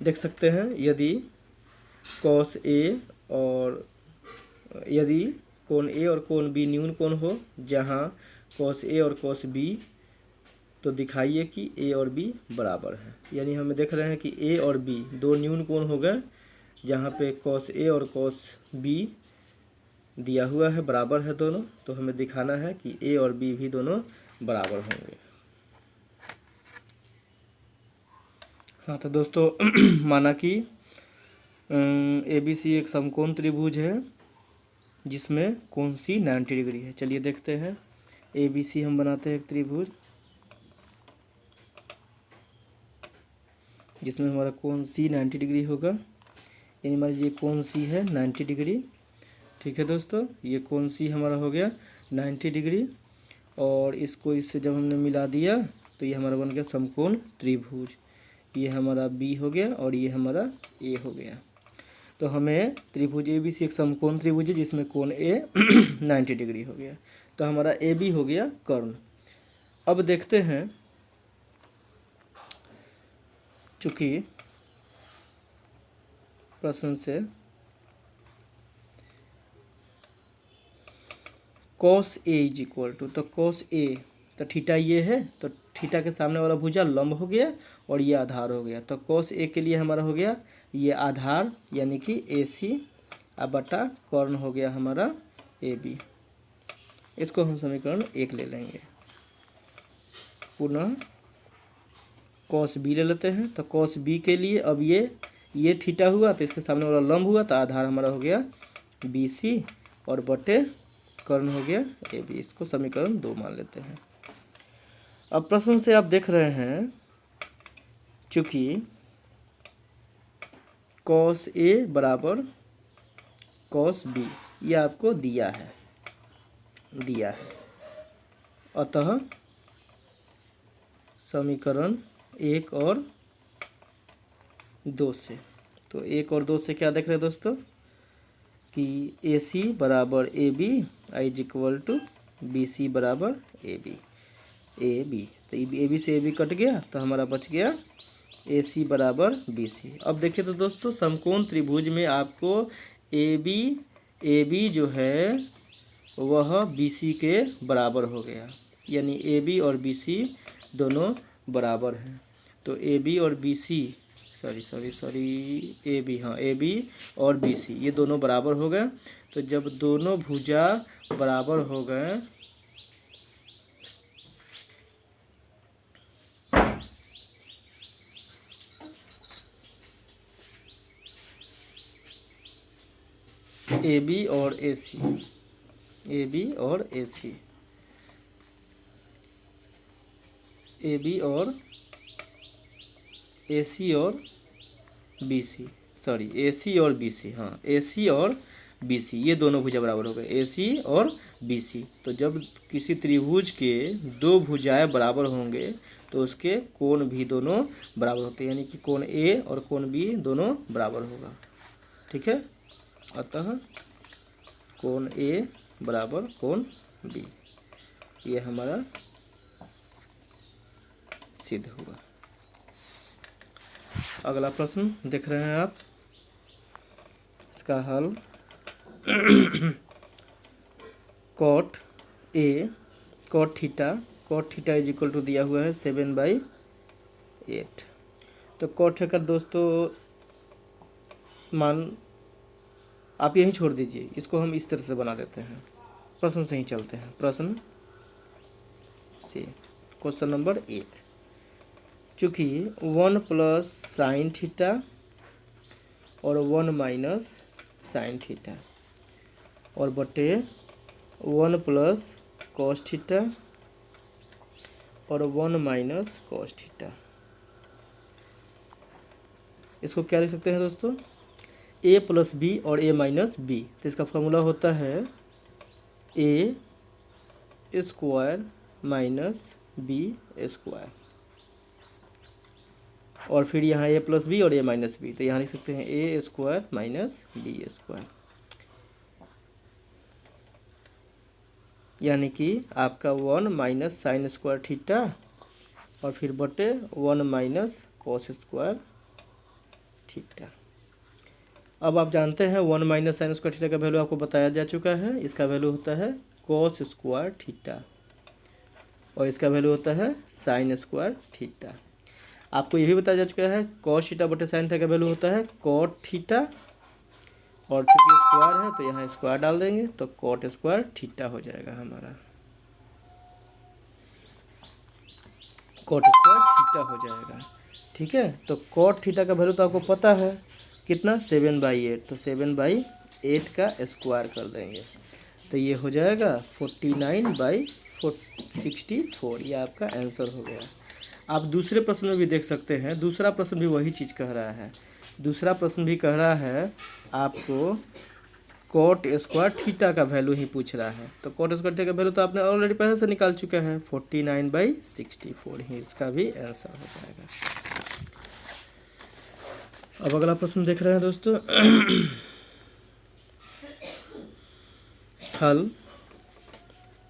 देख सकते हैं, यदि कॉस ए और यदि कोण ए और कोण बी न्यून कोण हो, जहाँ कॉस ए और कॉस बी, तो दिखाइए कि ए और बी बराबर है। यानी हमें देख रहे हैं कि ए और बी दो न्यून कोण हो गए, जहाँ पे कॉस ए और कॉस बी दिया हुआ है, बराबर है दोनों। तो हमें दिखाना है कि ए और बी भी दोनों बराबर होंगे। हाँ तो दोस्तों माना कि ए बी सी एक समकोण त्रिभुज है जिसमें कोण सी 90 डिग्री है। चलिए देखते हैं, ए बी सी हम बनाते हैं एक त्रिभुज जिसमें हमारा कोण सी 90 डिग्री होगा। यानी मान लीजिए कोण सी है 90 डिग्री। ठीक है दोस्तों, ये कोण सी हमारा हो गया 90 डिग्री, और इसको इससे जब हमने मिला दिया तो ये हमारा बन गया समकोण त्रिभुज। ये हमारा बी हो गया और ये हमारा ए हो गया। तो हमें त्रिभुज ए बी सी एक समकोण त्रिभुज है जिसमें कोण ए 90 डिग्री हो गया। तो हमारा ए बी हो गया कर्ण। अब देखते हैं, चूँकि प्रश्न से cos A is equal to, तो कॉस ए तो थीटा ये है, तो थीटा के सामने वाला भुजा लंब हो गया और ये आधार हो गया। तो कॉस ए के लिए हमारा हो गया ये आधार, यानी कि ए सी बटा कर्ण हो गया हमारा ए बी। इसको हम समीकरण 1 ले लेंगे। पुनः कॉस बी ले लेते हैं। तो कॉस बी के लिए अब ये थीटा हुआ तो इसके सामने वाला लंब हुआ, तो आधार हमारा हो गया बी सी और बटे कर्ण हो गया ए बी। इसको समीकरण 2 मान लेते हैं। अब प्रश्न से आप देख रहे हैं, चूँकि कॉस ए बराबर कॉस बी ये आपको दिया है, अतः समीकरण 1 और 2 से, तो 1 और 2 से क्या देख रहे हैं दोस्तों कि ए सी बराबर A B is equal to B C बराबर ए बी। तो ए बी से ए बी कट गया तो हमारा बच गया ए सी बराबर बी सी। अब देखिए तो दोस्तों, समकोण त्रिभुज में आपको ए बी जो है वह बी सी के बराबर हो गया। यानी ए बी और बी सी दोनों बराबर हैं। तो ए बी और बी सी ए बी, हाँ ए बी और बी सी ये दोनों बराबर हो गए। तो जब दोनों भुजा बराबर हो गए ए बी और ए सी, ए बी और ए सी, ए बी और ए सी और बी सी, सॉरी ए सी और बी सी, हाँ ए सी और बी सी ये दोनों भुजा बराबर हो गए, ए सी और बी सी। तो जब किसी त्रिभुज के दो भुजाएं बराबर होंगे तो उसके कोण भी दोनों बराबर होते हैं। यानी कि कोण ए और कोण बी दोनों बराबर होगा। ठीक है, अतः कोण ए बराबर कोण बी ये हमारा सिद्ध हुआ। अगला प्रश्न देख रहे हैं आप, इसका हल cot theta is equal to दिया हुआ है 7/8। तो कॉट थीटा दोस्तों मान आप यहीं छोड़ दीजिए, इसको हम इस तरह से बना देते हैं। प्रश्न से ही चलते हैं। प्रश्न से क्वेश्चन नंबर 1, चूँकि 1 प्लस साइन थीटा और 1 माइनस साइन थीटा और बटे 1 प्लस कॉस थीटा और 1 माइनस कॉस थीटा, इसको क्या लिख सकते हैं दोस्तों, a प्लस बी और a माइनस बी। तो इसका फॉर्मूला होता है a square minus B square, और फिर यहाँ a प्लस बी और a माइनस बी, तो यहाँ लिख सकते हैं a square minus B square. यानी कि आपका 1 माइनस साइन स्क्वायर थीटा और फिर बटे 1 माइनस कॉस स्क्वायर थीटा। अब आप जानते हैं 1 माइनस साइन स्क्वायर थीटा का वैल्यू आपको बताया जा चुका है। इसका वैल्यू होता है कॉस स्क्वायर थीटा और इसका वैल्यू होता है साइन स्क्वायर थीटा। आपको ये भी बताया जा चुका है कॉस थीटा बटे साइन थीटा का वैल्यू होता है कॉट थीटा, और चूंकि स्क्वायर है तो यहाँ स्क्वायर डाल देंगे तो कॉट स्क्वायर थीटा हो जाएगा हमारा, कॉट स्क्वायर थीटा हो जाएगा। ठीक है, तो कॉट थीटा का वैल्यू तो आपको पता है कितना, 7/8, तो 7/8 का स्क्वायर कर देंगे तो ये हो जाएगा 49/64। ये आपका आंसर हो गया। आप दूसरे प्रश्न में भी देख सकते हैं, दूसरा प्रश्न भी वही चीज़ कह रहा है। दूसरा प्रश्न भी कह रहा है आपको कॉट स्क्वायर थीटा का वैल्यू ही पूछ रहा है। तो कॉट स्क्वायर थीटा का वैल्यू तो आपने ऑलरेडी पहले से निकाल चुका है, 49/64 ही इसका भी आंसर हो जाएगा। अब अगला प्रश्न देख रहे हैं दोस्तों। हल,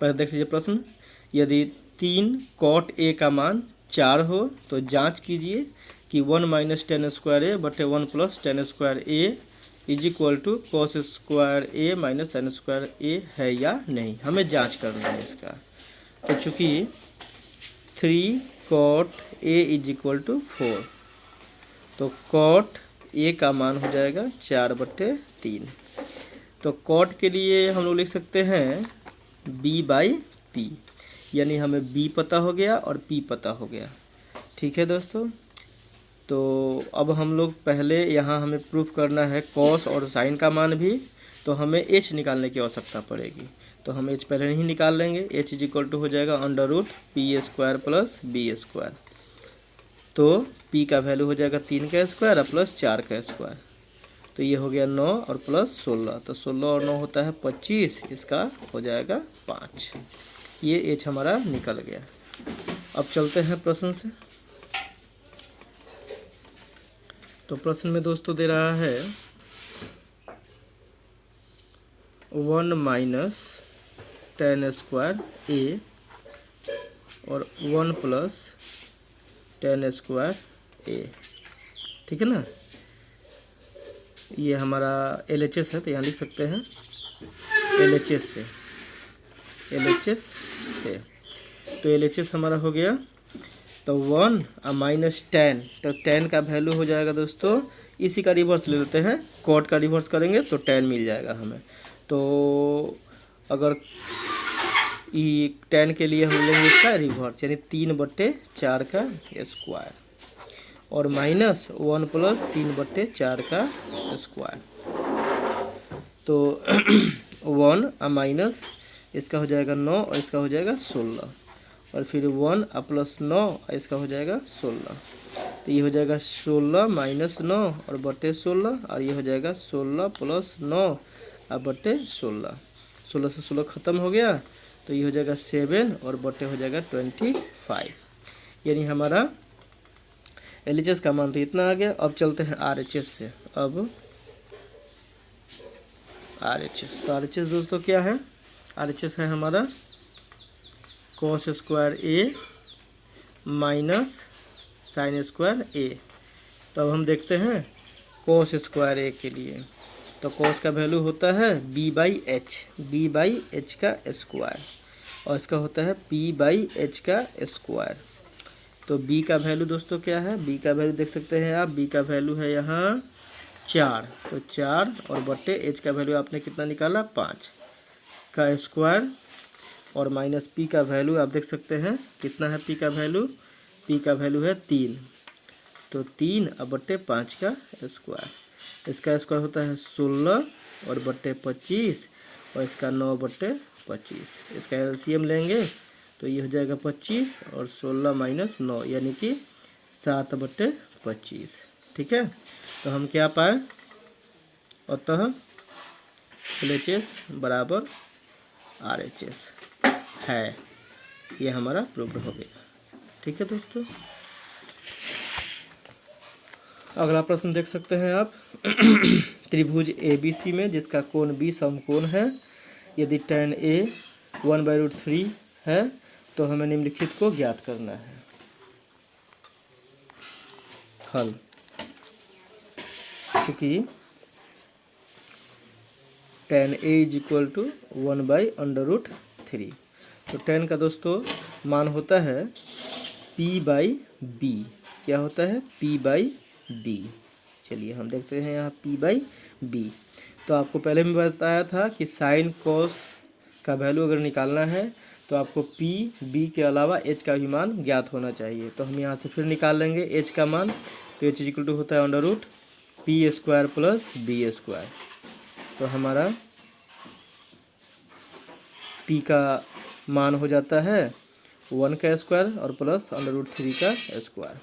पहले देख लीजिए प्रश्न। यदि 3 कॉट ए का मान 4 हो तो जांच कीजिए कि 1 माइनस टेन स्क्वायर ए बटे 1 plus tan square A is equal to cos square A minus sine square A है या नहीं। हमें जांच करना है इसका। तो चूँकि 3 cot A is equal to 4, तो कॉट ए का मान हो जाएगा 4/3। तो कॉट के लिए हम लोग लिख सकते हैं b/p, यानी हमें b पता हो गया और p पता हो गया। ठीक है दोस्तों, तो अब हम लोग पहले यहाँ हमें प्रूफ करना है कॉस और साइन का मान भी, तो हमें h निकालने की आवश्यकता पड़ेगी। तो हम h पहले नहीं निकाल लेंगे। h इज इक्वल टू हो जाएगा √p² प्लस b²। तो p का वैल्यू हो जाएगा 3 का स्क्वायर और प्लस 4 का स्क्वायर, तो ये हो गया 9 और प्लस 16, तो 16 और 9 होता है 25, इसका हो जाएगा 5। ये h हमारा निकल गया। अब चलते हैं प्रश्न से। तो प्रश्न में दोस्तों दे रहा है 1 माइनस टेन स्क्वायर ए और 1 प्लस टेन स्क्वायर ए। ठीक है ना, ये हमारा LHS है तो यहाँ लिख सकते हैं LHS से। तो LHS हमारा हो गया, तो 1 और माइनस 10, तो 10 का वैल्यू हो जाएगा दोस्तों, इसी का रिवर्स ले लेते हैं, कॉट का रिवर्स करेंगे तो 10 मिल जाएगा हमें। तो अगर 10 के लिए हम लेंगे इसका रिवर्स, यानी 3/4 का स्क्वायर और माइनस 1 प्लस 3/4 का स्क्वायर। तो 1 और माइनस इसका हो जाएगा 9 और इसका हो जाएगा 16, और फिर 1 और प्लस 9 और इसका हो जाएगा 16, तो ये हो जाएगा 16 माइनस 9 और बटे 16, और ये हो जाएगा 16 प्लस 9 और बटे 16। 16 से 16 ख़त्म हो गया, तो ये हो जाएगा 7 और बटे हो जाएगा 25, यानी हमारा LHS का मान तो इतना आ गया। अब चलते हैं RHS से। अब RHS, तो RHS दोस्तों क्या है, RHS है हमारा cos square A minus sine square ए। तो अब हम देखते हैं कॉस स्क्वायर ए के लिए, तो कॉस का वैल्यू होता है b/h का स्क्वायर, और इसका होता है p/h का स्क्वायर। तो b का वैल्यू दोस्तों क्या है, b का वैल्यू देख सकते हैं आप, b का वैल्यू है यहाँ 4, तो 4 और बटे h का वैल्यू आपने कितना निकाला, 5 का स्क्वायर, और माइनस p का वैल्यू आप देख सकते हैं कितना है, p का वैल्यू है 3, तो 3 और बटे 5 का स्क्वायर, इसका स्क्वायर होता है 16 और बटे 25, और इसका 9/25। इसका LCM लेंगे तो ये हो जाएगा 25 और 16 माइनस 9, यानी कि 7/25। ठीक है, तो हम क्या पाए, अतः LHS बराबर RHS है, ये हमारा प्रूफ हो गया। ठीक है दोस्तों, अगला प्रश्न देख सकते हैं आप। त्रिभुज ABC में जिसका कोण B समकोण है, यदि tan A 1/√3 है तो हमें निम्नलिखित को ज्ञात करना है। हल, चूँकि tan a is equal to 1/√3। तो tan का दोस्तों मान होता है p/b। क्या होता है? p/b। चलिए हम देखते हैं यहाँ p/b। तो आपको पहले भी बताया था कि साइन कॉस का वैल्यू अगर निकालना है तो आपको p b के अलावा h का भी मान ज्ञात होना चाहिए। तो हम यहाँ से फिर निकाल लेंगे h का मान। तो h इक्वल टू होता है √p² प्लस b²। तो हमारा p का मान हो जाता है 1 का स्क्वायर और प्लस √3 का स्क्वायर।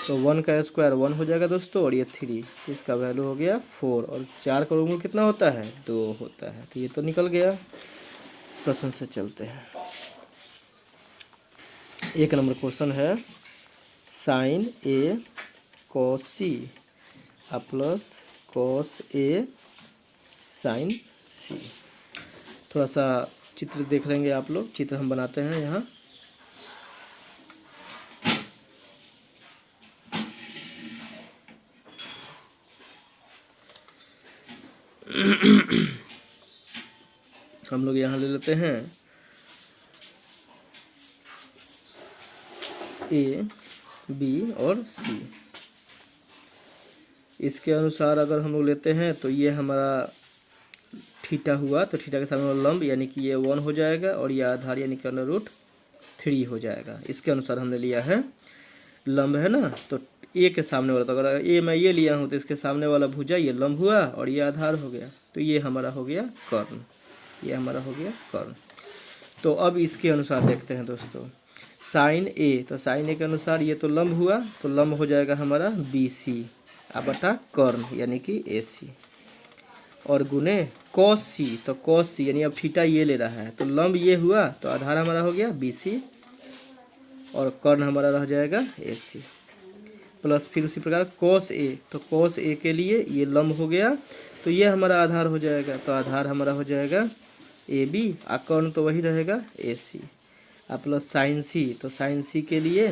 तो 1 का स्क्वायर 1 हो जाएगा दोस्तों, और ये 3, इसका वैल्यू हो गया 4। और 4 का वर्गमूल कितना होता है? 2 होता है। तो ये तो निकल गया। प्रश्न से चलते हैं। 1 नंबर क्वेश्चन है sine a cos c plus cos a sine c। थोड़ा सा चित्र देख लेंगे आप लोग। चित्र हम बनाते हैं यहाँ। हम लोग यहाँ ले लेते हैं a, b और c। इसके अनुसार अगर हम लोग लेते हैं तो ये हमारा थीटा हुआ, तो थीटा के सामने वाला लंब यानी कि ये 1 हो जाएगा, और ये आधार यानी कि √3 हो जाएगा। इसके अनुसार हमने लिया है लंब, है ना। तो ए के सामने वाला, तो अगर ए मैं ये लिया हूँ तो इसके सामने वाला भुजा ये लंब हुआ और ये आधार हो गया। तो ये हमारा हो गया कर्ण, ये हमारा हो गया कर्ण। तो अब इसके अनुसार देखते हैं दोस्तों। साइन ए, तो साइन ए के अनुसार ये तो लंब हुआ, तो लंब हो जाएगा हमारा BC बटा कर्ण यानी कि AC, और गुने cos C, तो cos C यानी अब थीटा ये ले रहा है, तो लंब ये हुआ, तो आधार हमारा हो गया BC और कर्ण हमारा रह जाएगा AC। प्लस फिर उसी प्रकार cos A, तो cos A के लिए ये लंब हो गया, तो ये हमारा आधार हो जाएगा, तो आधार हमारा हो जाएगा AB, कर्ण तो वही रहेगा AC। प्लस साइन C, तो साइन C के लिए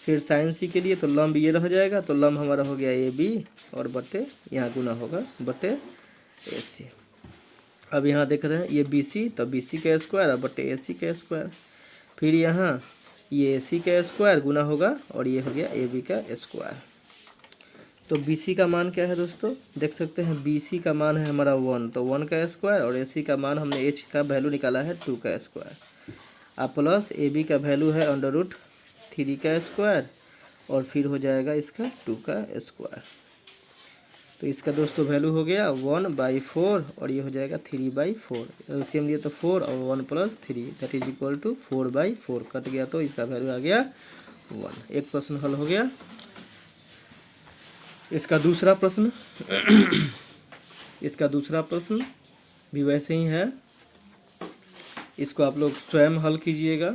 फिर साइन C के लिए तो लंब ये रह जाएगा, तो लंब हमारा हो गया AB और बटे यहाँ गुना होगा बटे AC। अब यहाँ देख रहे हैं ये BC, तो BC का स्क्वायर और बटे AC का स्क्वायर। फिर यहाँ ये AC का स्क्वायर गुना होगा और ये हो गया AB का स्क्वायर। तो BC का मान क्या है दोस्तों? देख सकते हैं BC का मान है हमारा 1, तो 1 का स्क्वायर, और AC का मान हमने H का वैल्यू निकाला है 2 का स्क्वायर। प्लस AB का वैल्यू है √3 का स्क्वायर, और फिर हो जाएगा इसका 2 का स्क्वायर। तो इसका दोस्तों वैल्यू हो गया 1/4, और ये हो जाएगा 3/4। एलसीएम लिए तो 4 और 1 + 3 that is equal to 4/4 cut गया, तो इसका वैल्यू आ गया 1। एक प्रश्न हल हो गया। इसका दूसरा प्रश्न इसका दूसरा प्रश्न भी वैसे ही है। इसको आप लोग स्वयं हल कीजिएगा।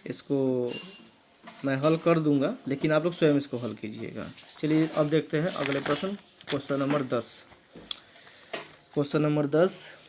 इसको मैं हल कर दूंगा, लेकिन आप लोग स्वयं इसको हल कीजिएगा। चलिए अब देखते हैं अगले प्रश्न, क्वेश्चन नंबर 10। Question number 10